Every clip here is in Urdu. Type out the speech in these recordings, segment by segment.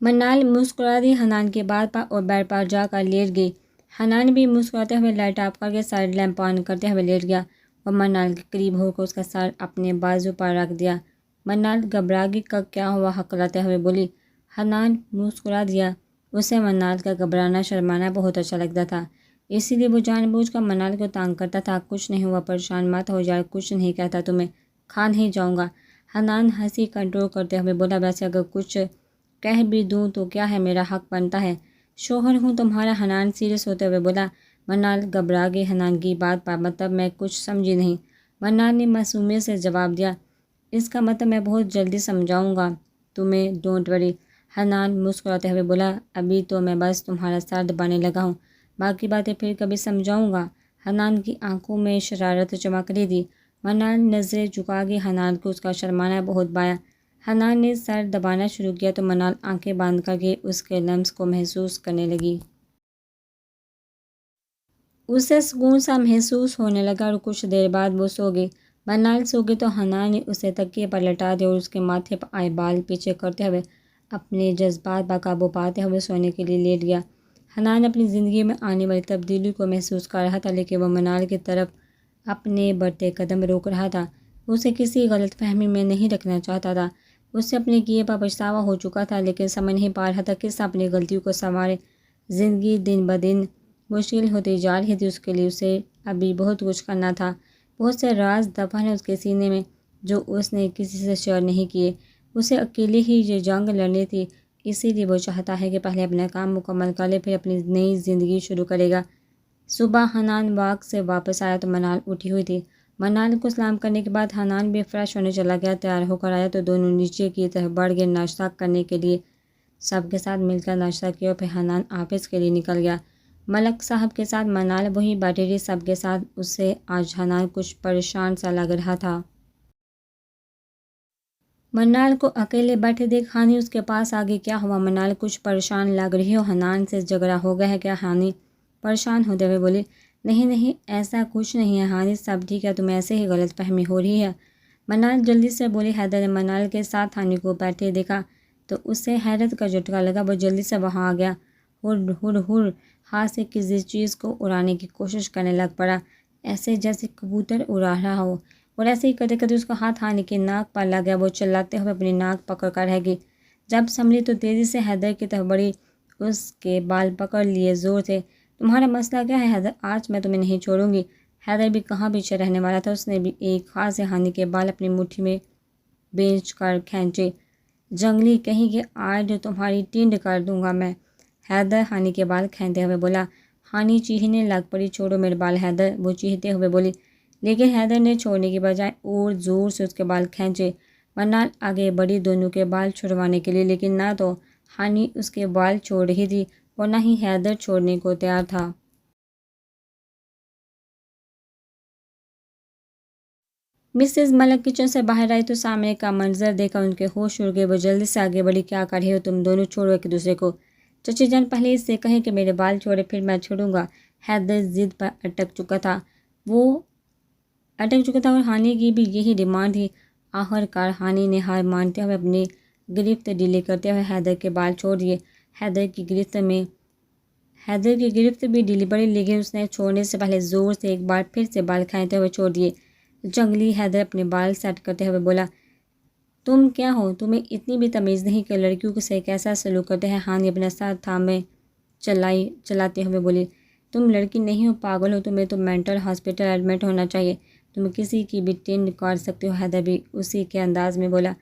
منال مسکرا دی حنان کی بات پر اور بیڈ پر جا کر لیٹ گئی۔ حنان بھی مسکراتے ہوئے لائٹ آف کر کے سائڈ لیمپ آن کرتے ہوئے لیٹ گیا اور منال کے قریب ہو کر اس کا سر اپنے بازو پر رکھ دیا۔ منال گھبرا گئی، کیا ہوا ہکلاتے ہوئے بولی۔ حنان مسکرا دیا۔ اسے منال کا گھبرانا شرمانا بہت اچھا لگتا تھا، اسی لیے وہ جان بوجھ کر منال کو تانگ کرتا تھا۔ کچھ نہیں ہوا، پریشان مت ہو جائے، کچھ نہیں کہتا تمہیں، کھا نہیں جاؤں گا۔ حنان ہنسی کنٹرول کرتے ہوئے بولا، ویسے اگر کچھ کہہ بھی دوں تو کیا ہے، میرا حق بنتا ہے، شوہر ہوں تمہارا۔ حنان سیریس ہوتے ہوئے بولا۔ منال گھبرا گئی حنان کی بات پر، مطلب میں کچھ سمجھی نہیں۔ منال نے معصومیت سے جواب دیا، اس کا مطلب میں بہت جلدی سمجھاؤں گا تمہیں، ڈونٹ وری۔ حنان مسکراتے ہوئے بولا، ابھی تو میں بس تمہارا سر دبانے لگا ہوں، باقی باتیں پھر کبھی سمجھاؤں گا۔ حنان کی آنکھوں میں شرارت چمک رہی تھی۔ منال نظریں جھکا گئی، حنان کو اس کا شرمانا بہت بھایا۔ حنان نے سر دبانا شروع کیا تو منال آنکھیں بند کر کے اس کے لمس کو محسوس کرنے لگی۔ اسے سکون سا محسوس ہونے لگا اور کچھ دیر بعد وہ سو گئی۔ منال سو گئی تو حنان نے اسے تکیے پر لٹا دیا اور اس کے ماتھے پر آئے بال پیچھے کرتے ہوئے اپنے جذبات پر قابو پاتے ہوئے سونے کے لیے لیٹ گیا۔ حنان اپنی زندگی میں آنے والی تبدیلی کو محسوس کر رہا تھا، لیکن وہ منال کی طرف اپنے بڑھتے قدم روک رہا تھا۔ اسے کسی غلط فہمی میں نہیں رکھنا چاہتا تھا۔ اسے اپنے کیے پر پچھتاوا ہو چکا تھا، لیکن سمجھ نہیں پا رہا تھا کس اپنی غلطیوں کو سنوارے۔ زندگی دن بدن مشکل ہوتی جا رہی تھی، اس کے لیے اسے ابھی بہت کچھ کرنا تھا۔ بہت سے راز دفن ہیں اس کے سینے میں جو اس نے کسی سے شیئر نہیں کیے۔ اسے اکیلے ہی یہ جنگ لڑنی تھی، اسی لیے وہ چاہتا ہے کہ پہلے اپنا کام مکمل کر لے، پھر اپنی نئی زندگی شروع کرے گا۔ صبح حنان واک سے واپس آیا تو منال اٹھی ہوئی تھی۔ منال کو سلام کرنے کے بعد حنان بھی فریش ہونے چلا گیا۔ تیار ہو کر آیا تو دونوں نیچے کی طرف بڑھ گئے ناشتہ کرنے کے لیے۔ سب کے ساتھ مل کر ناشتہ کیا اور پھر حنان آفس کے لیے نکل گیا۔ ملک صاحب کے ساتھ منال وہیں بیٹھی رہی، سب کے ساتھ۔ اس سے آج حنان کچھ پریشان سا لگ رہا تھا۔ منال کو اکیلے بیٹھے دیکھ ہانی اس کے پاس آ گئی۔ کیا ہوا منال، کچھ پریشان لگ رہی ہو؟ حنان سے جھگڑا ہو گیا ہے کیا؟ ہانی پریشان ہوتے ہوئے بولی۔ نہیں ایسا کچھ نہیں ہے ہانی، سب ٹھیک ہے، تمہیں ایسے ہی غلط فہمی ہو رہی ہے، منال جلدی سے بولی۔ حیدر نے منال کے ساتھ ہانی کو بیٹھے دیکھا تو اسے حیرت کا جھٹکا لگا۔ وہ جلدی سے وہاں آ گیا، ہر ہاتھ سے کسی چیز کو اڑانے کی کوشش کرنے لگ پڑا، ایسے جیسے کبوتر اڑا رہا ہو، اور ایسے ہی کرتے اس کا ہاتھ ہانی کی ناک پر لگ گیا۔ وہ چلاتے ہوئے اپنی ناک پکڑ کر رہ گئی۔ جب سنبھلی تو تیزی سے حیدر کی طرف بڑھی، اس کے بال پکڑ لیے زور سے۔ تمہارا مسئلہ کیا ہے حیدر؟ آج میں تمہیں نہیں چھوڑوں گی۔ حیدر بھی کہاں پیچھے رہنے والا تھا، اس نے بھی ایک ہاتھ سے ہانی کے بال اپنی مٹھی میں بھینچ کر کھینچے۔ جنگلی کہیں کہ آج تمہاری ٹینڈ کر دوں گا میں، حیدر ہانی کے بال کھینچتے ہوئے بولا۔ ہانی چیخنے لگ پڑی، چھوڑو میرے بال حیدر، وہ چیختے ہوئے بولی، لیکن حیدر نے چھوڑنے کی بجائے اور زور سے اس کے بال کھینچے۔ منال آگے بڑھی دونوں کے بال چھڑوانے کے لیے، لیکن نہ تو ہانی اس کے بال چھوڑ رہی تھی اور نہ ہی حیدر چھوڑنے کو تیار تھا۔ مسز ملک کچن سے باہر آئی تو سامنے کا منظر دیکھ کر ان کے ہوش اڑ گئے۔ وہ جلدی سے آگے بڑھی، کیا کر رہے ہو تم دونوں، چھوڑو ایک دوسرے کو۔ چچی جان پہلے اس سے کہیں کہ میرے بال چھوڑے، پھر میں چھوڑوں گا۔ حیدر ضد پر اٹک چکا تھا اور ہانی کی بھی یہی ڈیمانڈ تھی۔ آخرکار ہانی نے ہار مانتے ہوئے اپنی گرفت ڈھیلی کرتے ہوئے حیدر کے بال چھوڑ دیے۔ حیدر کی گرفت بھی ڈھیلی پڑی، لیکن اس نے چھوڑنے سے پہلے زور سے ایک بار پھر سے بال کھینچتے ہوئے چھوڑ دیے۔ جنگلی حیدر اپنے بال سیٹ کرتے ہوئے بولا، تم کیا ہو، تمہیں اتنی بھی تمیز نہیں کہ لڑکیوں سے کیسا سلوک کرتے ہیں؟ ہانی اپنا سر تھامے چلاتے ہوئے بولی، تم لڑکی نہیں ہو، پاگل ہو، تمہیں تو مینٹل ہاسپٹل ایڈمٹ ہونا چاہیے، تم کسی کی بھی ٹینڈ کر سکتے ہو۔ حیدر بھی اسی کے انداز میں بولا،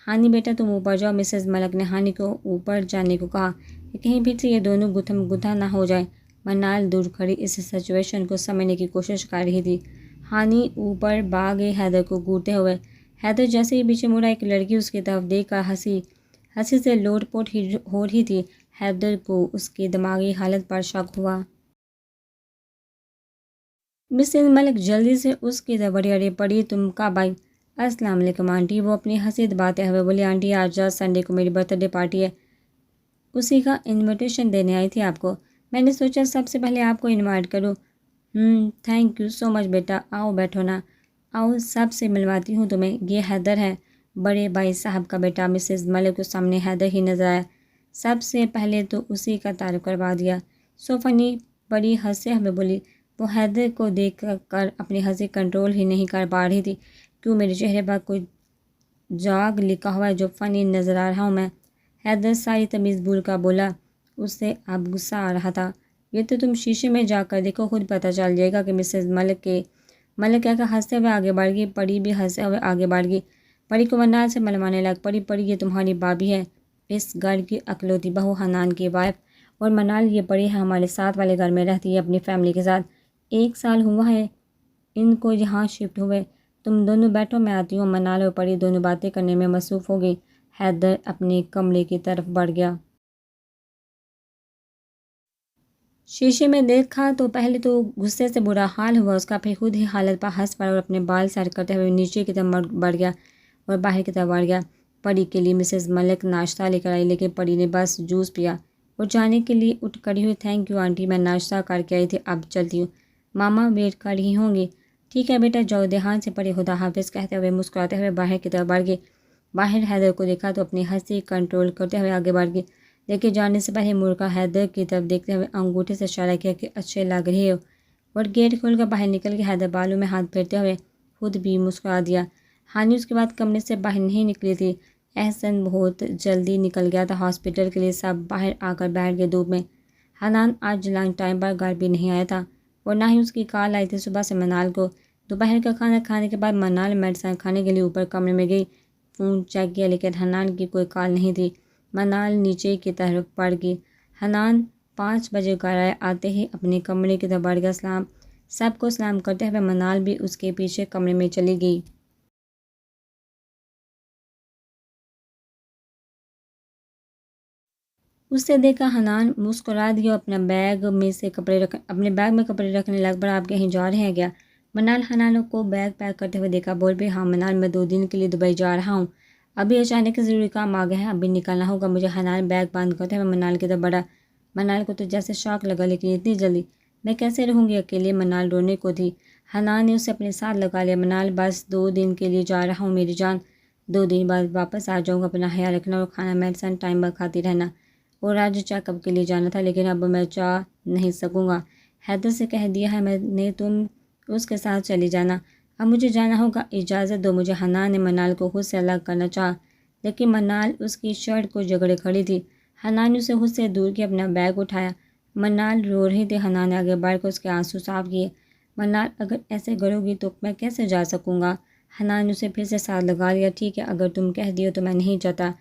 ہانی بیٹا تم اوپر جاؤ۔ مسز ملک نے ہانی کو اوپر جانے کو کہا کہ کہیں پھر سے یہ دونوں گتھم گتھا نہ ہو جائیں۔ منال دور کھڑی اس سچویشن کو سمجھنے کی کوشش کر رہی تھی۔ ہانی اوپر بھاگ گئی حیدر کو گھورتے ہوئے۔ حیدر جیسے ہی پیچھے مڑا، ایک لڑکی اس کی طرف دیکھ کر ہنسی سے لوٹ پوٹ ہو رہی تھی۔ حیدر کو اس کی دماغی حالت پر شک ہوا۔ مسز ملک جلدی سے اس کی طرف بڑھی، ارے پڑی تم کب آئی؟ السلام علیکم آنٹی، وہ اپنی ہنسی دباتے ہوئے بولی۔ آنٹی آج سنڈے کو میری برتھ ڈے پارٹی ہے، اسی کا انویٹیشن دینے آئی تھی آپ کو، میں نے سوچا سب سے پہلے آپ کو انوائٹ کروں۔ تھینک یو سو مچ بیٹا، آؤ بیٹھو نا، آؤ سب سے ملواتی ہوں تمہیں، یہ حیدر ہے، بڑے بھائی صاحب کا بیٹا۔ مسز ملک کے سامنے حیدر ہی نظر آیا۔ سب سے پہلے تو اسی کا تعارف کروا دیا۔ سوفنی بڑی ہنستے ہوئے بولی۔ وہ حیدر کو دیکھ کر اپنی ہنسی کنٹرول ہی نہیں کر پا رہی تھی۔ کیوں میرے چہرے پر کوئی جاگ لکھا ہوا ہے جو فنی نظر آ رہا ہوں میں؟ حیدر ساری تمیز بھول کر بولا۔ اس سے اب غصہ آ رہا تھا۔ یہ تو تم شیشے میں جا کر دیکھو، خود پتہ چل جائے گا کہ مسز ملک کہہ کر ہنستے ہوئے آگے بڑھ گئی۔ پری بھی ہنستے ہوئے آگے بڑھ گئی۔ پری کو منال سے ملوانے لگ پڑی۔ پری یہ تمہاری بھابھی ہے، اس گھر کی اکلوتی بہو، حنان کی وائف، اور منال یہ پری ہے، ہمارے ساتھ والے گھر میں رہتی ہے اپنی فیملی کے ساتھ۔ 1 سال ہوا ہے ان کو یہاں شفٹ ہوئے۔ تم دونوں بیٹھو، میں آتی ہوں۔ منال اور پری دونوں باتیں کرنے میں مصروف ہو گئی۔ حیدر اپنے کمرے کی طرف بڑھ گیا۔ شیشے میں دیکھا تو پہلے تو غصے سے برا حال ہوا اس کا، پھر خود ہی حالت پر ہنس پڑا اور اپنے بال سیٹ کرتے ہوئے نیچے کی طرف بڑھ گیا اور باہر کی طرف بڑھ گیا۔ پری کے لیے مسز ملک ناشتہ لے کر آئی، لیکن پری نے بس جوس پیا اور جانے کے لیے اٹھ کھڑی ہوئی۔ تھینک یو آنٹی، میں ناشتہ کر کے آئی تھی، اب چلتی ہوں۔ ماما ویٹ کر رہی ہوں گی۔ ٹھیک ہے بیٹا، جاؤ۔ دھیان سے پری خدا حافظ کہتے ہوئے مسکراتے ہوئے باہر کی طرف بڑھ گئی۔ باہر حیدر کو دیکھا تو اپنی ہنسی کنٹرول کرتے ہوئے آگے بڑھ گئی، لیکن جانے سے پہلے مڑ کر حیدر کی طرف دیکھتے ہوئے انگوٹھے سے اشارہ کیا کہ اچھے لگ رہے ہو، اور گیٹ کھول کر باہر نکل کے حیدر بالوں میں ہاتھ پھیرتے ہوئے خود بھی مسکرا دیا۔ ہانی اس کے بعد کمرے سے باہر نہیں نکلی تھی۔ احسن بہت جلدی نکل گیا تھا ہاسپٹل کے لیے۔ سب باہر آ کر بیٹھ گئے دھوپ میں۔ حنان آج لنچ ٹائم پر گھر بھی نہیں آیا تھا اور نہ ہی اس کی کال آئی تھی صبح سے منال کو۔ دوپہر کا کھانا کھانے کے بعد منال میڈیسن کھانے کے لیے اوپر کمرے میں گئی۔ فون چیک کیا لیکن حنان کی کوئی کال نہیں تھی۔ منال نیچے کی طرف بڑھ گئی۔ حنان 5 بجے گھر آتے ہی اپنے کمرے کی طرف بڑھ گیا۔ سب کو سلام کرتے ہوئے منال بھی اس کے پیچھے کمرے میں چلی گئی۔ اس سے دیکھا حنان مسکرا دیا اور اپنے بیگ میں کپڑے رکھنے لگ پڑا۔ آپ کہیں جا رہے ہیں کیا؟ منال حنان کو بیگ پیک کرتے ہوئے دیکھا، بول بھی ہاں منال، میں 2 دن کے لیے دبئی جا رہا ہوں، ابھی اچانک ضروری کام آ گیا ہے، ابھی نکلنا ہوگا مجھے۔ حنان بیگ بند کرتے ہوئے منال کی طرف بڑھا۔ منال کو تو جیسے شوق لگا، لیکن اتنی جلدی میں کیسے رہوں گی اکیلے؟ منال رونے کو تھی۔ حنان نے اسے اپنے ساتھ لگا لیا۔ منال بس 2 دن کے لیے جا رہا ہوں میری جان، 2 دن بعد واپس آ جاؤں گا، اپنا خیال رکھنا اور کھانا میڈیسن ٹائم پر کھاتی رہنا، اور آج چیک اپ کے لیے جانا تھا لیکن اب میں جا نہیں سکوں گا، حیدر سے کہہ دیا ہے میں نے، تم اس کے ساتھ چلی جانا، اب مجھے جانا ہوگا، اجازت دو مجھے۔ حنان نے منال کو خود سے الگ کرنا چاہا لیکن منال اس کی شرٹ کو جگڑے کھڑی تھی۔ حنان نے اسے خود سے دور کیا، اپنا بیگ اٹھایا۔ منال رو رہی تھی۔ حنان نے آگے بڑھ کر اس کے آنسو صاف کیے۔ منال اگر ایسے کرو گی تو میں کیسے جا سکوں گا؟ حنان نے اسے پھر سے ساتھ لگا لیا۔ ٹھیک ہے اگر تم کہہ دیو تو میں نہیں چاہتا۔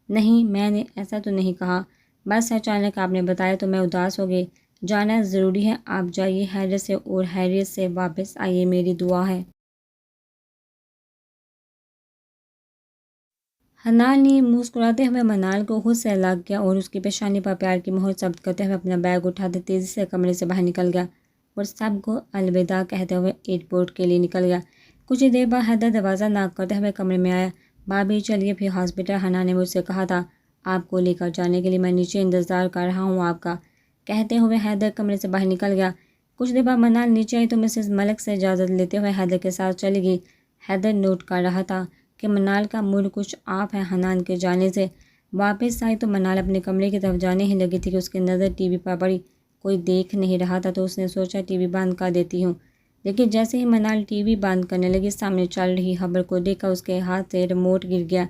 نہیں میں نے ایسا تو نہیں کہا، بس اچانک آپ نے بتایا تو میں اداس ہو گئی، جانا ضروری ہے، آپ جائیے خیریت سے اور خیریت سے واپس آئیے، میری دعا ہے۔ حنان نے مسکراتے ہوئے منال کو خود سے لگ گیا اور اس کی پیشانی پر پیار کی مہر ثبت کرتے ہوئے اپنا بیگ اٹھاتے تیزی سے کمرے سے باہر نکل گیا اور سب کو الوداع کہتے ہوئے ایئرپورٹ کے لیے نکل گیا۔ کچھ دیر بعد حیدر دروازہ ناک کرتے ہوئے کمرے میں آیا۔ بھابھی چلیے پھر ہاسپٹل، حنان نے مجھ سے کہا تھا آپ کو لے کر جانے کے لیے، میں نیچے انتظار کر رہا ہوں آپ کا، کہتے ہوئے حیدر کمرے سے باہر نکل گیا۔ کچھ دیر بعد منال نیچے آئی تو مسز ملک سے اجازت لیتے ہوئے حیدر کے ساتھ چلی گئی۔ حیدر نوٹ کر رہا تھا کہ منال کا موڈ کچھ آف ہے حنان کے جانے سے۔ واپس آئی تو منال اپنے کمرے کی طرف جانے ہی لگی تھی کہ اس کی نظر ٹی وی پر پڑی، کوئی دیکھ نہیں رہا تھا تو اس نے سوچا ٹی وی بند کر دیتی ہوں، لیکن جیسے ہی منال ٹی وی بند کرنے لگی سامنے چل رہی خبر کو دیکھ کر اس کے ہاتھ سے ریموٹ گر گیا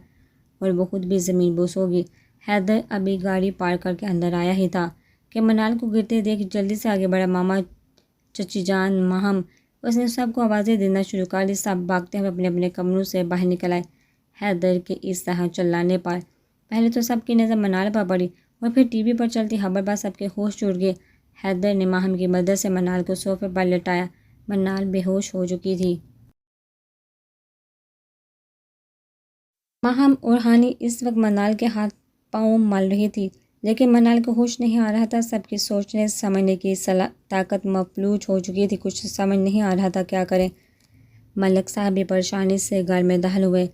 اور وہ خود بھی زمین بوس ہو گئی۔ حیدر ابھی گاڑی پارک کر کے اندر آیا ہی تھا کہ منال کو گرتے دیکھ جلدی سے آگے بڑھا، ماما، چچی جان، ماہم، اس نے سب کو آوازیں دینا شروع کر دی۔ سب بھاگتے ہوئے اپنے اپنے کمروں سے باہر نکل آئے۔ حیدر کے اس طرح چلانے پر پہلے تو سب کی نظر منال پر پڑی اور پھر ٹی وی پر چلتی خبر پر سب کے ہوش اڑ گئے۔ حیدر نے ماہم کی مدد سے منال کو صوفے پر لٹایا۔ منال بے ہوش ہو چکی تھی۔ ماہم اور ہانی اس وقت منال کے ہاتھ پاؤں مل رہی تھی لیکن منال کو ہوش نہیں آ رہا تھا۔ سب کی سوچنے سمجھنے کی طاقت مفلوج ہو چکی تھی، کچھ سمجھ نہیں آ رہا تھا کیا کریں۔ ملک صاحب بھی پریشانی سے گھر میں داخل ہوئے،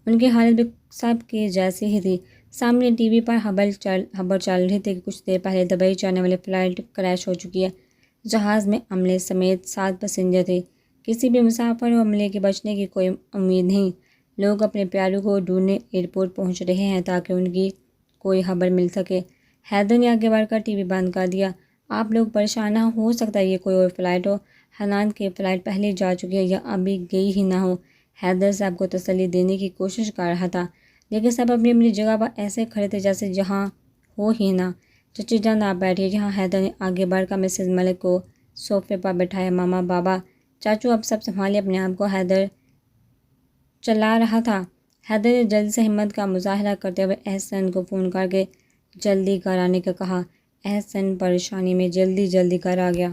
ان کی حالت بھی سب کی جیسی ہی تھی۔ سامنے ٹی وی پر خبر چل رہی تھی کہ کچھ دیر پہلے دبئی جانے والی فلائٹ کریش ہو چکی ہے۔ جہاز میں عملے سمیت 7 پیسنجر تھے، کسی بھی مسافر اور عملے کے بچنے کی کوئی امید نہیں۔ لوگ اپنے پیاروں کو ڈھونڈنے ایئرپورٹ پہنچ رہے ہیں تاکہ ان کی کوئی خبر مل سکے۔ حیدر نے آگے بڑھ کر ٹی وی بند کر دیا۔ آپ لوگ پریشان نہ ہو سکتا ہے یہ کوئی اور فلائٹ ہو، حنان کی فلائٹ پہلے جا چکی ہے یا ابھی گئی ہی نہ ہو۔ حیدر صاحب کو تسلی دینے کی کوشش کر رہا تھا، لیکن سب اپنی اپنی جگہ پر ایسے کھڑے تھے جیسے جہاں ہو ہی نہ۔ چچی جان آپ بیٹھیے۔ جہاں حیدر نے آگے بڑھ کر مسز ملک کو صوفے پر بٹھایا۔ ماما، بابا، چاچو اب سب سنبھالیے اپنے آپ کو، حیدر چلا رہا تھا۔ حیدر نے جلد سے ہمت کا مظاہرہ کرتے ہوئے احسن کو فون کر کے جلدی گھر آنے کا کہا۔ احسن پریشانی میں جلدی گھر آ گیا۔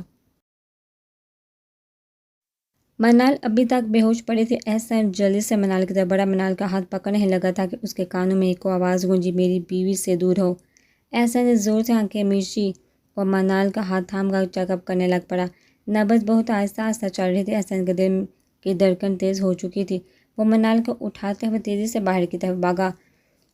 منال ابھی تک بے ہوش پڑی تھی۔ احسن جلدی سے منال کی طرف بڑھا، منال کا ہاتھ پکڑنے ہی لگا تھا کہ اس کے کانوں میں ایک آواز گونجی، میری بیوی سے دور ہو۔ احسن نے زور سے آنکھیں میچی اور منال کا ہاتھ تھام کر چیک اپ کرنے لگ پڑا۔ نبض بہت آہستہ چل رہی تھی۔ احسن کے دل کی دھڑکن تیز ہو چکی تھی۔ وہ منال کو اٹھاتے ہوئے تیزی سے باہر کی طرف بھاگا۔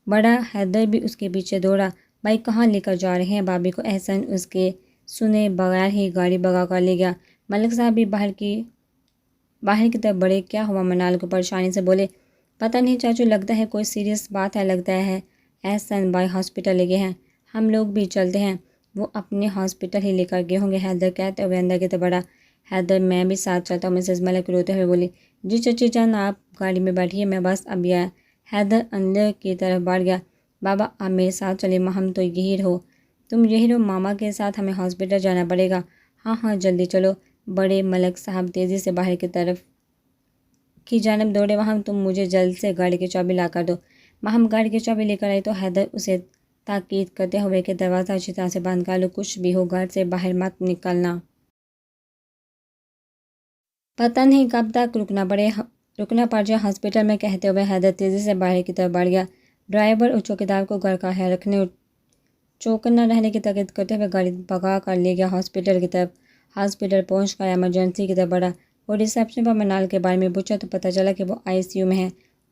بڑا حیدر بھی اس کے پیچھے دوڑا۔ بھائی کہاں لے کر جا رہے ہیں بھابھی کو؟ احسن اس کے سنے بغیر ہی گاڑی بھگا کر لے گیا۔ ملک صاحب بھی باہر کی طرف بڑھے۔ کیا ہوا؟ منال کو پریشانی سے بولے۔ پتہ نہیں چاچو، لگتا ہے کوئی سیریس بات ہے، لگتا ہے احسن بھائی ہاسپٹل لے گئے ہیں، ہم لوگ بھی چلتے ہیں، وہ اپنے ہاسپٹل ہی لے کر گئے ہوں گے، حیدر کہتے ہوئے اندر کی طرف بڑھا۔ حیدر میں بھی ساتھ چلتا ہوں، مسز ملک روتے ہوئے بولی۔ جی چچی جان آپ گاڑی میں بیٹھیے، میں بس ابھی آیا۔ حیدر اندر کی طرف بڑھ گیا۔ بابا آپ میرے ساتھ چلے، ہم تو یہی رہو، تم یہی رہو ماما کے ساتھ، ہمیں ہاسپٹل جانا پڑے گا۔ ہاں جلدی چلو۔ بڑے ملک صاحب تیزی سے باہر کی طرف کی جانب دوڑے۔ وہاں تم مجھے جلد سے گاڑی کی چابی لا کر دو۔ ہم گاڑی کی چابی لے کر آئی تو حیدر اسے تاکید کرتے ہوئے کہ دروازہ اچھی طرح سے بند کر لو، کچھ بھی ہو گھر سے باہر مت نکلنا، پتہ نہیں کب تک رکنا پڑ جائے ہاسپٹل میں، کہتے ہوئے حیدر تیزی سے باہر کی طرف بڑھ گیا۔ ڈرائیور اور چوکیدار کو گھر کا خیال رکھنے اور چوکن نہ رہنے کی تاکید کرتے ہوئے گاڑی بھگا کر لے گیا ہاسپٹل کی طرف۔ ہاسپٹل پہنچ کر ایمرجنسی کی طرف بڑھا اور ریسیپشن پر منال کے بارے میں پوچھا تو پتہ چلا کہ وہ آئی سی یو میں ہے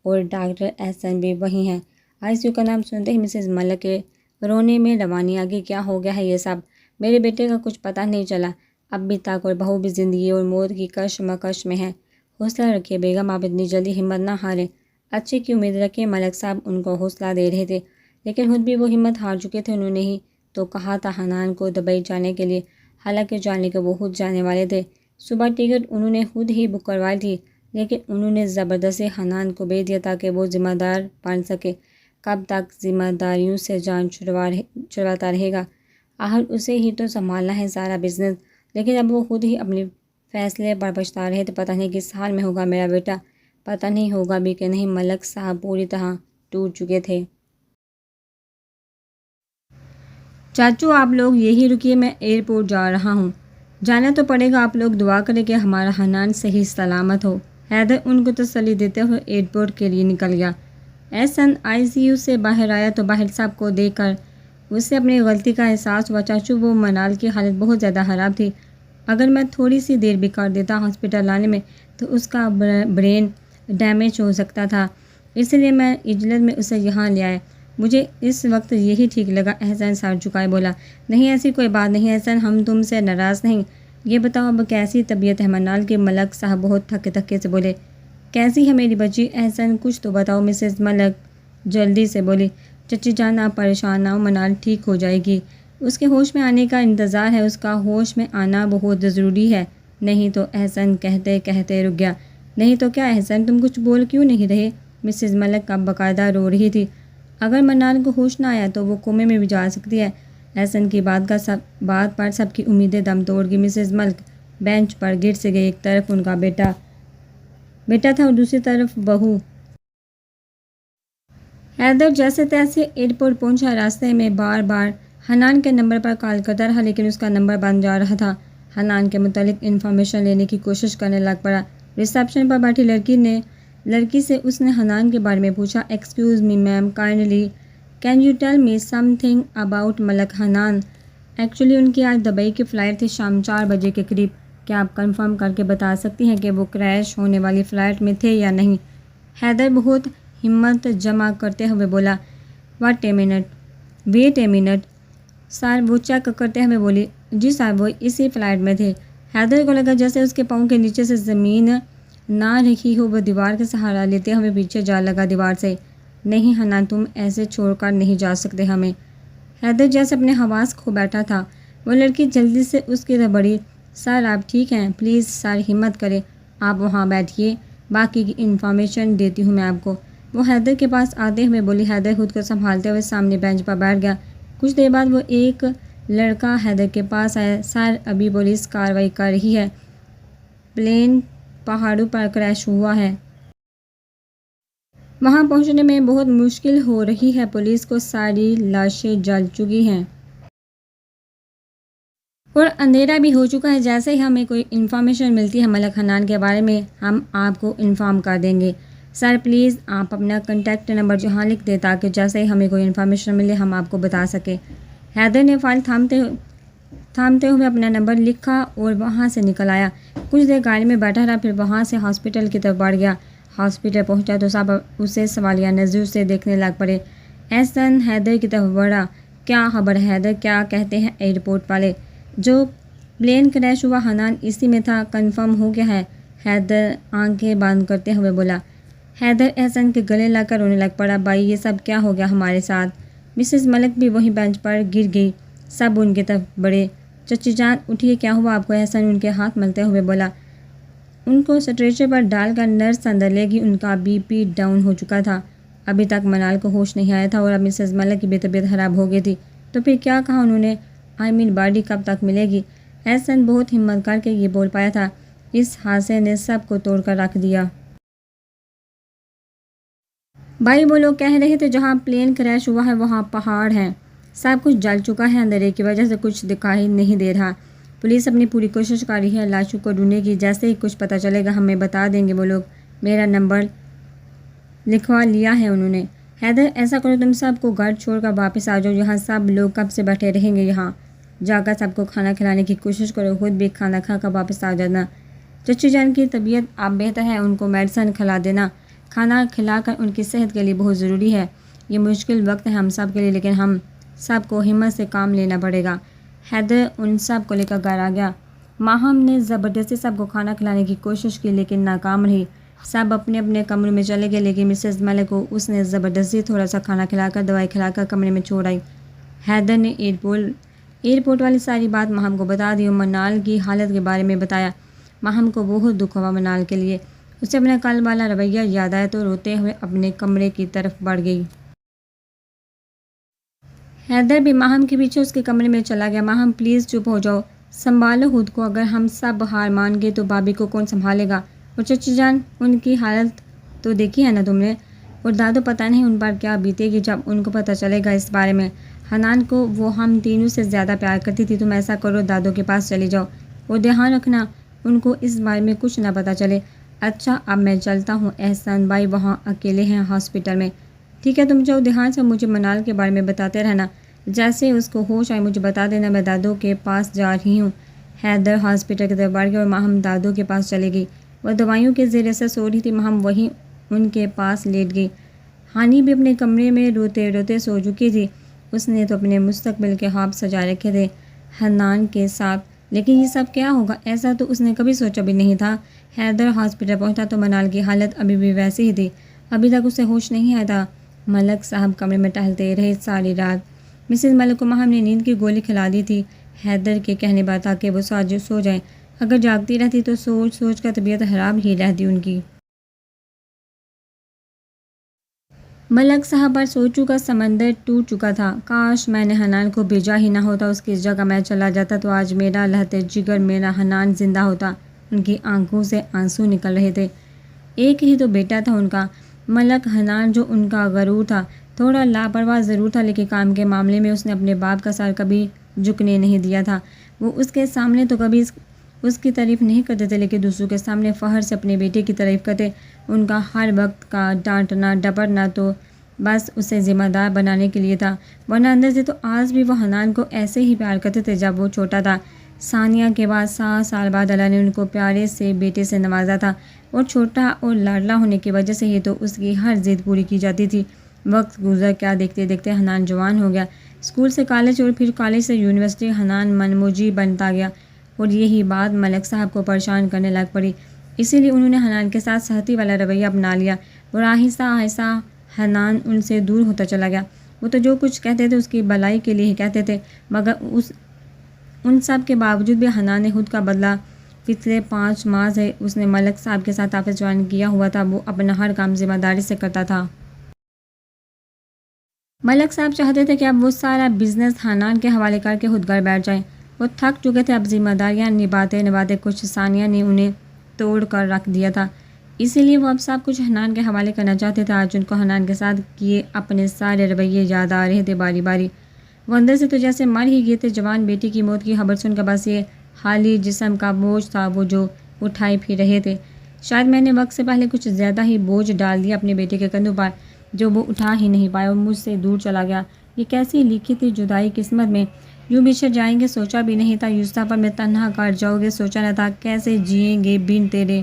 اور ڈاکٹر احسن بھی وہیں ہیں۔ آئی سی یو کا نام سنتے ہی مسز ملک کے رونے میں روانی آ گئی۔ کیا ہو گیا ہے یہ سب؟ میرے بیٹے کا کچھ پتہ نہیں چلا ابھی تک، اور بہو بھی زندگی اور موت کی کشمکش میں ہے۔ حوصلہ رکھیے بیگم، آپ اتنی جلدی ہمت نہ ہاریں، اچھے کی امید رکھیں۔ ملک صاحب ان کو حوصلہ دے رہے تھے، لیکن خود بھی وہ ہمت ہار چکے تھے۔ انہوں نے ہی تو کہا تھا حنان کو دبئی جانے کے لیے، حالانکہ جانے کے وہ خود جانے والے تھے۔ صبح ٹکٹ انہوں نے خود ہی بک کروائی تھی، لیکن انہوں نے زبردستی حنان کو بھیج دیا تاکہ وہ ذمہ دار بن سکے۔ کب تک ذمہ داریوں سے جان چھڑواتا رہے گا؟ آخر اسے ہی تو سنبھالنا ہے سارا بزنس، لیکن اب وہ خود ہی اپنے فیصلے پر پچھتا رہے تھے۔ پتہ نہیں کس حال میں ہوگا میرا بیٹا، پتہ نہیں ہوگا بھی کہ نہیں۔ ملک صاحب پوری طرح ٹوٹ چکے تھے۔ چاچو آپ لوگ یہی رکیے، میں ایئرپورٹ جا رہا ہوں۔ جانا تو پڑے گا، آپ لوگ دعا کریں کہ ہمارا حنان صحیح سلامت ہو۔ حیدر ان کو تسلی دیتے ہوئے ایئرپورٹ کے لیے نکل گیا۔ احسن آئی سی یو سے باہر آیا تو باہر صاحب کو دیکھ کر اسے اپنی غلطی کا احساس ہوا۔ چاچو وہ منال کی حالت بہت زیادہ خراب تھی، اگر میں تھوڑی سی دیر بھی کر دیتا ہاسپٹل لانے میں تو اس کا برین ڈیمیج ہو سکتا تھا، اس لیے میں عجلت میں اسے یہاں لے آیا، مجھے اس وقت یہی ٹھیک لگا۔ احسن سر جھکائے بولا، نہیں ایسی کوئی بات نہیں احسن، ہم تم سے ناراض نہیں، یہ بتاؤ اب کیسی طبیعت ہے منال کی؟ ملک صاحب بہت تھکے سے بولے۔ کیسی ہے میری بچی؟ احسن کچھ تو بتاؤ، مسز ملک جلدی سے بولی۔ چچی جان آپ پریشان نہ ہو، منال ٹھیک ہو جائے گی، اس کے ہوش میں آنے کا انتظار ہے، اس کا ہوش میں آنا بہت ضروری ہے۔ نہیں تو، احسن کہتے رک گیا۔ نہیں تو کیا احسن، تم کچھ بول کیوں نہیں رہے؟ مسز ملک اب باقاعدہ رو رہی تھی۔ اگر منال کو ہوش نہ آیا تو وہ کومے میں بھی جا سکتی ہے۔ احسن کی بات پر سب کی امیدیں دم توڑ گئی۔ مسز ملک بینچ پر گر سے گئی، ایک طرف ان کا بیٹا تھا اور دوسری طرف بہو۔ حیدر جیسے تیسے ایئرپورٹ پہنچا، راستے میں بار بار حنان کے نمبر پر کال کرتا رہا، لیکن اس کا نمبر بند جا رہا تھا۔ حنان کے متعلق انفارمیشن لینے کی کوشش کرنے لگ پڑا۔ ریسیپشن پر بیٹھی لڑکی سے اس نے حنان کے بارے میں پوچھا۔ Excuse me ma'am, kindly can you tell me something about Malik Hanan? Actually ان کی آج دبئی کی فلائٹ تھی شام 4 بجے کے قریب، کیا آپ کنفرم کر کے بتا سکتی ہیں کہ وہ کریش ہونے والی فلائٹ میں تھے یا نہیں؟ حیدر بہت ہمت جمع کرتے ہوئے بولا، ویٹ اے منٹ سر، وہ چیک کرتے ہوئے بولی، جی سر وہ اسی فلائٹ میں تھے۔ حیدر کو لگا جیسے اس کے پاؤں کے نیچے سے زمین نہ رکھی ہو، وہ دیوار کا سہارا لیتے ہوئے پیچھے جا لگا دیوار سے۔ نہیں حنان، تم ایسے چھوڑ کر نہیں جا سکتے ہمیں۔ حیدر جیسے اپنے حواس کھو بیٹھا تھا۔ وہ لڑکی جلدی سے اس کی طرف بڑھی۔ سر آپ ٹھیک ہیں؟ پلیز سر ہمت کرے، آپ وہاں بیٹھیے، باقی کی انفارمیشن دیتی ہوں میں آپ کو۔ وہ حیدر کے پاس آتے ہوئے بولی۔ حیدر خود کو سنبھالتے ہوئے سامنے بینچ پر بیٹھ گیا۔ کچھ دیر بعد وہ ایک لڑکا حیدر کے پاس آیا۔ سر ابھی پولیس کارروائی کر رہی ہے، پلین پہاڑوں پر کریش ہوا ہے، وہاں پہنچنے میں بہت مشکل ہو رہی ہے، پولیس کو ساری لاشیں جل چکی ہیں اور اندھیرا بھی ہو چکا ہے۔ جیسے ہی ہمیں کوئی انفارمیشن ملتی ہے ملک حنان کے بارے میں ہم آپ کو انفارم کر دیں گے۔ سر پلیز آپ اپنا کنٹیکٹ نمبر یہاں لکھ دیں تاکہ جیسے ہی ہمیں کوئی انفارمیشن ملے ہم آپ کو بتا سکیں۔ حیدر نے فائل تھامتے ہوئے اپنا نمبر لکھا اور وہاں سے نکل آیا۔ کچھ دیر گاڑی میں بیٹھا رہا، پھر وہاں سے ہاسپٹل کی طرف بڑھ گیا۔ ہاسپٹل پہنچا تو سب اسے سوالیہ نظر سے دیکھنے لگ پڑے۔ احسن حیدر کی طرف بڑھا۔ کیا خبر حیدر، کیا کہتے ہیں ایئرپورٹ والے؟ جو پلین کریش ہوا حنان اسی میں تھا، کنفرم ہو گیا ہے، حیدر آنکھیں بند کرتے ہوئے بولا۔ حیدر احسن کے گلے لگ کر رونے لگ پڑا۔ بھائی یہ سب کیا ہو گیا ہمارے ساتھ؟ مسز ملک بھی وہیں بینچ پر گر گئی۔ سب ان کی طرف بڑھے۔ چچی جان اٹھیے، کیا ہوا آپ کو؟ احسن ان کے ہاتھ ملتے ہوئے بولا۔ ان کو اسٹریچر پر ڈال کر نرس اندر لے گئی۔ ان کا بی پی ڈاؤن ہو چکا تھا، ابھی تک منال کو ہوش نہیں آیا تھا اور اب مسز ملک کی بھی طبیعت خراب ہو گئی تھی۔ تو پھر کیا کہا انہوں نے؟ باڈی کب تک ملے گی؟ احسن بہت ہمت کر کے یہ بول پایا تھا۔ اس حادثے نے سب کو توڑ کر رکھ دیا۔ بھائی وہ لوگ کہہ رہے تھے جہاں پلین کریش ہوا ہے وہاں پہاڑ ہے، سب کچھ جل چکا ہے، اندھیرے کی وجہ سے کچھ دکھائی نہیں دے رہا۔ پولیس اپنی پوری کوشش کر رہی ہے لاشوں کو ڈھونڈنے کی، جیسے ہی کچھ پتہ چلے گا ہمیں بتا دیں گے وہ لوگ۔ میرا نمبر لکھوا لیا ہے انہوں نے۔ حیدر ایسا کرو تم سب کو گھر چھوڑ کر واپس آ جاؤ، یہاں سب لوگ کب سے بیٹھے رہیں گے، یہاں جا کر سب کو کھانا کھلانے کی کوشش کرو، خود بھی کھانا کھا کر واپس آ جانا۔ چچی جان کی طبیعت اب بہتر ہے، ان کو میڈیسن کھلا دینا، کھانا کھلا کر ان کی صحت کے لیے بہت ضروری ہے۔ یہ مشکل وقت ہے ہم سب کے لیے، لیکن ہم سب کو ہمت سے کام لینا پڑے گا۔ حیدر ان سب کو لے کر گھر آ گیا۔ ماہم نے زبردستی سب کو کھانا کھلانے کی کوشش کی لیکن ناکام رہی۔ سب اپنے اپنے کمروں میں چلے گئے، لیکن مسز ملک کو اس نے زبردستی تھوڑا سا کھانا کھلا کر دوائی کھلا کر کمرے میں چھوڑ آئی۔ حیدر نے ایئرپورٹ والی ساری بات ماہم کو بتا دی اور منال کی حالت کے بارے میں بتایا۔ ماہم کو بہت دکھ ہوا منال کے لیے، اسے اپنا کل والا رویہ یاد آیا تو روتے ہوئے اپنے کمرے کی طرف بڑھ گئی۔ حیدر بھی ماہم کے پیچھے اس کے کمرے میں چلا گیا۔ ماہم پلیز چپ ہو جاؤ، سنبھالو خود کو، اگر ہم سب ہار مان گئے تو بھابھی کو کون سنبھالے گا؟ اور چچی جان ان کی حالت تو دیکھی ہے نا تم نے، اور دادو پتہ نہیں ان پر کیا بیتے گی جب ان کو پتہ چلے گا اس بارے میں۔ حنان کو وہ ہم تینوں سے زیادہ پیار کرتی تھی، تم ایسا کرو دادو کے پاس چلی جاؤ اور دھیان رکھنا ان کو اس بارے میں کچھ نہ پتہ چلے۔ اچھا اب میں چلتا ہوں، احسان بھائی وہاں اکیلے ہیں ہاسپٹل میں۔ ٹھیک ہے تم جاؤ، دھیان سے مجھے منال کے بارے میں بتاتے رہنا، جیسے اس کو ہوش آئے مجھے بتا دینا، میں دادو کے پاس جا رہی ہوں۔ حیدر ہاسپٹل کی طرف بڑھ گیا اور ماہم دادو کے پاس چلے گئی۔ وہ دوائیوں کے زیر اثر سو رہی تھی، ماہم وہیں ان کے پاس لیٹ گئی۔ ہانی بھی اپنے کمرے میں روتے روتے سو چکی تھی، اس نے تو اپنے مستقبل کے خواب سجا رکھے تھے حنان کے ساتھ، لیکن یہ سب کیا ہوگا ایسا تو اس نے کبھی سوچا بھی نہیں تھا۔ حیدر ہاسپٹل پہنچا تو منال کی حالت ابھی بھی ویسی ہی تھی، ابھی تک اسے ہوش نہیں آیا تھا۔ ملک صاحب کمرے میں ٹہلتے رہے ساری رات۔ مسز ملک کو ماہم نے نیند کی گولی کھلا دی تھی حیدر کے کہنے پر تاکہ وہ سو جائیں، اگر جاگتی رہتی تو سوچ سوچ کر طبیعت خراب ہی رہتی ان کی۔ ملک صاحب پر سوچوں کا سمندر ٹوٹ چکا تھا۔ کاش میں نے حنان کو بھیجا ہی نہ ہوتا، اس کی جگہ میں چلا جاتا تو آج میرا لہتے جگر میرا حنان زندہ ہوتا۔ ان کی آنکھوں سے آنسو نکل رہے تھے۔ ایک ہی تو بیٹا تھا ان کا ملک حنان، جو ان کا غرور تھا۔ تھوڑا لاپرواہ ضرور تھا، لیکن کام کے معاملے میں اس نے اپنے باپ کا سر کبھی جھکنے نہیں دیا تھا۔ وہ اس کے سامنے تو کبھی اس کی تعریف نہیں کرتے تھے، لیکن دوسروں کے سامنے فخر سے اپنے بیٹے کی تعریف کرتے۔ ان کا ہر وقت کا ڈانٹنا ڈپٹنا تو بس اسے ذمہ دار بنانے کے لیے تھا، ورنہ اندر سے تو آج بھی وہ حنان کو ایسے ہی پیار کرتے تھے جب وہ چھوٹا تھا۔ ثانیہ کے بعد 7 سال بعد اللہ نے ان کو پیارے سے بیٹے سے نوازا تھا، اور چھوٹا اور لاڈلا ہونے کی وجہ سے ہی تو اس کی ہر ضد پوری کی جاتی تھی۔ وقت گزر گیا، دیکھتے دیکھتے حنان جوان ہو گیا، اسکول سے کالج اور پھر کالج سے یونیورسٹی۔ حنان منموجی بنتا گیا اور یہی بات ملک صاحب کو پریشان کرنے لگ پڑی، اسی لیے انہوں نے حنان کے ساتھ سختی والا رویہ اپنا لیا اور آہستہ آہستہ حنان ان سے دور ہوتا چلا گیا۔ وہ تو جو کچھ کہتے تھے اس کی بھلائی کے لیے ہی کہتے تھے، مگر ان سب کے باوجود بھی حنان نے خود کا بدلہ پچھلے 5 ماہ سے اس نے ملک صاحب کے ساتھ آفس جوائن کیا ہوا تھا، وہ اپنا ہر کام ذمہ داری سے کرتا تھا۔ ملک صاحب چاہتے تھے کہ اب وہ سارا بزنس حنان کے حوالے کر کے خود گھر بیٹھ جائیں۔ وہ تھک چکے تھے، اب ذمہ داریاں نبھاتے کچھ ثانیہ نے انہیں توڑ کر رکھ دیا تھا، اسی لیے وہ اب سب کچھ حنان کے حوالے کرنا چاہتے تھے۔ آج ان کو حنان کے ساتھ کیے اپنے سارے رویے یاد آ رہے تھے باری باری۔ وہ اندر سے تو جیسے مر ہی گئے تھے۔ جوان بیٹی کی موت کی خبر سن کر بس یہ خالی جسم کا بوجھ تھا وہ جو اٹھائے پھر رہے تھے۔ شاید میں نے وقت سے پہلے کچھ زیادہ ہی بوجھ ڈال دیا اپنے بیٹے کے کندھوں پر، جو وہ اٹھا ہی نہیں پایا اور مجھ سے دور چلا گیا۔ یہ کیسی لکھی تھی جدائی قسمت میں، یوں بچھڑ جائیں گے سوچا بھی نہیں تھا، یوں سفر میں تنہا کر جاؤ گے سوچا نہ تھا، کیسے جئیں گے بن تیرے۔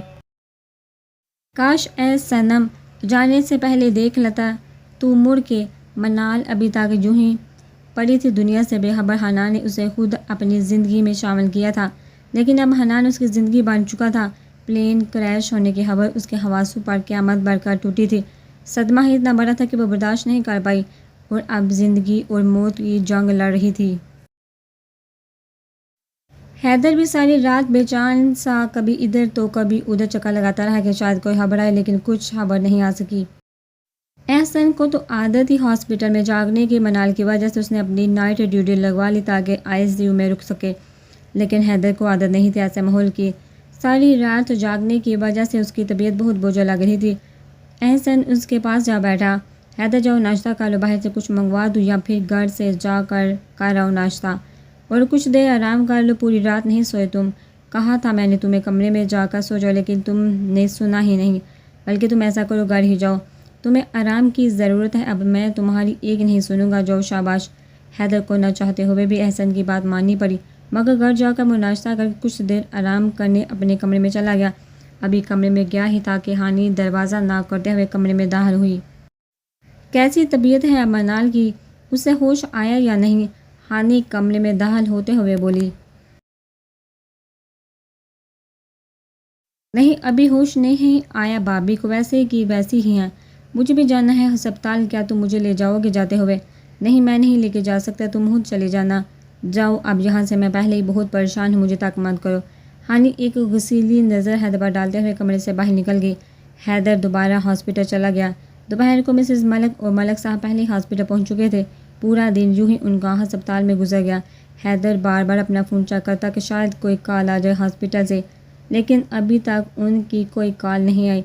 کاش اے صنم جانے سے پہلے دیکھ لیتا تو مڑ کے۔ منال ابھی تک یوں ہی پڑی تھی دنیا سے بے خبر۔ حنان نے اسے خود اپنی زندگی میں شامل کیا تھا، لیکن اب حنان اس کی زندگی بن چکا تھا۔ پلین کریش ہونے کی خبر اس کے حواسوں پر قیامت بھر کر ٹوٹی تھی۔ صدمہ ہی اتنا بڑا تھا کہ وہ برداشت نہیں کر پائی اور اب زندگی اور موت کی جنگ لڑ رہی تھی۔ حیدر بھی ساری رات بے چین سا کبھی ادھر تو کبھی ادھر چکر لگاتا رہا کہ شاید کوئی خبر آئے، لیکن کچھ خبر نہیں آ سکی۔ احسن کو تو عادت تھی ہاسپٹل میں جاگنے کی، منال کی وجہ سے اس نے اپنی نائٹ ڈیوٹی لگوا لی تاکہ ICU میں رک سکے، لیکن حیدر کو عادت نہیں تھی ایسے ماحول کی۔ ساری رات جاگنے کی وجہ سے اس کی طبیعت بہت بوجھل لگ رہی تھی۔ احسن اس کے پاس جا بیٹھا، حیدر جاؤ ناشتہ کر لو، باہر سے کچھ منگوا دوں یا پھر گھر سے جا کر آؤ ناشتہ، اور کچھ دیر آرام کر لو، پوری رات نہیں سوئے تم۔ کہا تھا میں نے تمہیں کمرے میں جا کر سو جاؤ، لیکن تم نے سنا ہی نہیں، بلکہ تم ایسا کرو گھر ہی جاؤ، تمہیں آرام کی ضرورت ہے، اب میں تمہاری ایک نہیں سنوں گا، جاؤ شاباش۔ حیدر کو نہ چاہتے ہوئے بھی احسن کی بات ماننی پڑی، مگر گھر جا کر وہ ناشتہ کر کے کچھ دیر آرام کرنے اپنے کمرے میں چلا گیا۔ ابھی کمرے میں گیا ہی تھا کہ ہانی دروازہ ناک کرتے ہوئے کمرے میں داخل ہوئی۔ کیسی طبیعت ہے اب منال کی، اسے ہوش آیا یا نہیں؟ ہانی کمرے میں داخل ہوتے ہوئے بولی۔ نہیں ابھی ہوش نہیں آیا بھابھی کو، ویسے کی ویسی ہی ہیں، مجھے بھی جانا ہے ہسپتال، کیا تم مجھے لے جاؤ گے جاتے ہوئے؟ نہیں میں نہیں لے کے جا سکتا، تم خود چلے جانا، جاؤ اب یہاں سے، میں پہلے ہی بہت پریشان ہوں، مجھے تک مت کرو۔ ہانی ایک غصیلی نظر حیدر پر ڈالتے ہوئے کمرے سے باہر نکل گئی۔ حیدر دوبارہ ہاسپٹل چلا گیا۔ دوپہر کو مسز ملک اور ملک صاحب پہلے ہی ہاسپٹل پہنچ چکے تھے۔ پورا دن یوں ہی ان کا ہسپتال میں گزر گیا۔ حیدر بار بار اپنا فون چیک کرتا کہ شاید کوئی کال آ جائے ہاسپٹل سے، لیکن ابھی تک ان کی کوئی کال نہیں آئی۔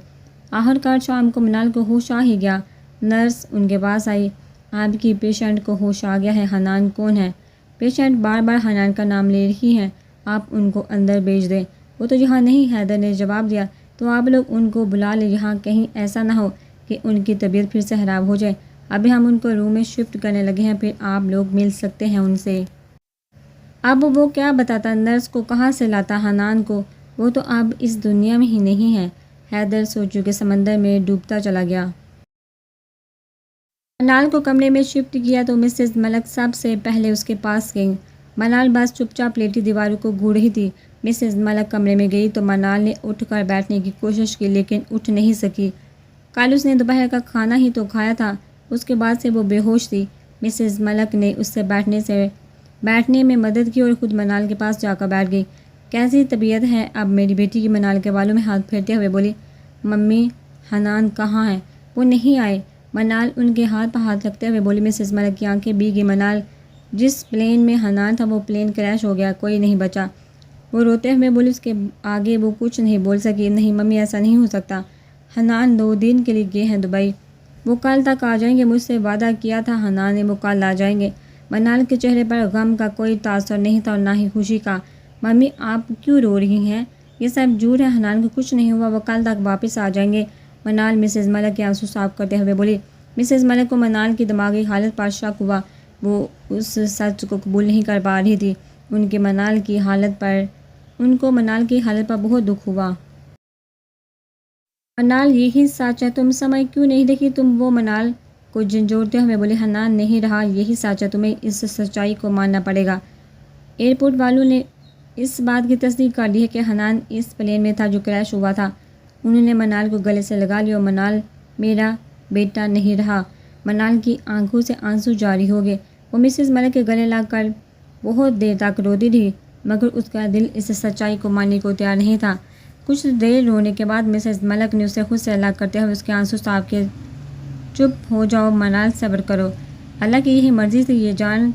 آخرکار شام کو منال کو ہوش آ ہی گیا۔ نرس ان کے پاس آئی۔ آپ کی پیشنٹ کو ہوش آ گیا ہے، حنان کون ہے؟ پیشنٹ بار بار حنان کا نام لے رہی ہیں، آپ ان کو اندر بھیج دیں۔ وہ تو یہاں نہیں، حیدر نے جواب دیا، تو آپ لوگ ان کو بلا لیں یہاں، کہیں ایسا نہ ہو کہ ان کی طبیعت پھر سے خراب ہو جائے۔ ابھی ہم ان کو روم میں شفٹ کرنے لگے ہیں، پھر آپ لوگ مل سکتے ہیں ان سے۔ اب وہ کیا بتاتا، نرس کو کہاں سے لاتا حنان کو، وہ تو اب اس دنیا میں ہی نہیں ہے۔ حیدر سوچوں کے سمندر میں ڈوبتا چلا گیا۔ منال کو کمرے میں شفٹ کیا تو مسز ملک سب سے پہلے اس کے پاس گئیں۔ منال بس چپ چاپ لیٹی دیواروں کو گھور رہی تھی۔ مسز ملک کمرے میں گئی تو منال نے اٹھ کر بیٹھنے کی کوشش کی، لیکن اٹھ نہیں سکی۔ کل اس نے دوپہر کا کھانا ہی تو کھایا تھا، اس کے بعد سے وہ بے ہوش تھی۔ مسز ملک نے اس سے بیٹھنے میں مدد کی اور خود منال کے پاس جا کر بیٹھ گئی۔ کیسی طبیعت ہے اب میری بیٹی کی؟ منال کے بالوں میں ہاتھ پھیرتے ہوئے بولی۔ ممی حنان کہاں ہے؟ وہ نہیں آئے، منال ان کے ہاتھ پر ہاتھ رکھتے ہوئے بولی۔ مسز ملک کی آنکھیں بھیگ گئی۔ منال جس پلین میں حنان تھا وہ پلین کریش ہو گیا، کوئی نہیں بچا، وہ روتے ہوئے بولی۔ اس کے آگے وہ کچھ نہیں بول سکی۔ نہیں ممی ایسا نہیں ہو سکتا، حنان 2 دن کے لیے گئے ہیں دبئی، وہ کل تک آ جائیں گے، مجھ سے وعدہ کیا تھا حنان نے، وہ کل آ جائیں گے۔ منال کے چہرے پر غم کا کوئی تاثر نہیں تھا اور نہ ہی خوشی کا۔ ممی آپ کیوں رو رہی ہیں؟ یہ سب جھوٹ ہے، حنان کو کچھ نہیں ہوا، وہ کل تک واپس آ جائیں گے۔ منال مسز ملک کے آنسو صاف کرتے ہوئے بولی۔ مسز ملک کو منال کی دماغی حالت پر شک ہوا، وہ اس سچ کو قبول نہیں کر پا رہی تھی۔ ان کو منال کی حالت پر بہت دکھ ہوا۔ منال یہی سچ ہے، تم سمجھ کیوں نہیں دیکھی تم؟ وہ منال کو جھنجھوڑتے ہوئے بولے۔ حنان نہیں رہا، یہی سچ ہے، تمہیں اس سچائی کو ماننا پڑے گا۔ ایئرپورٹ والوں نے اس بات کی تصدیق کر دی ہے کہ حنان اس پلین میں تھا جو کریش ہوا تھا۔ انہوں نے منال کو گلے سے لگا لیا اور منال میرا بیٹا نہیں رہا۔ منال کی آنکھوں سے آنسو جاری ہو گئے۔ وہ مسز ملک کے گلے لگ کر بہت دیر تک روتی رہی، مگر اس کا دل اس سچائی کو ماننے کو تیار نہیں تھا۔ کچھ دیر رونے کے بعد مسز ملک نے اسے خود سے الگ کرتے ہوئے اس کے آنسو صاف کیے۔ چپ ہو جاؤ منال، صبر کرو، اللہ کی یہی مرضی سے یہ جان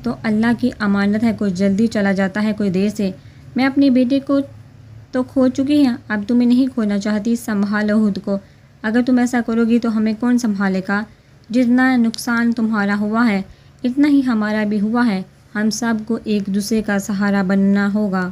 تو اللہ کی امانت ہے، کوئی جلدی چلا جاتا ہے، کوئی دیر سے۔ میں اپنی بیٹی کو تو کھو چکی ہیں، اب تمہیں نہیں کھونا چاہتی، سنبھالو خود کو۔ اگر تم ایسا کرو گی تو ہمیں کون سنبھالے گا؟ جتنا نقصان تمہارا ہوا ہے اتنا ہی ہمارا بھی ہوا ہے، ہم سب کو ایک دوسرے کا سہارا بننا ہوگا۔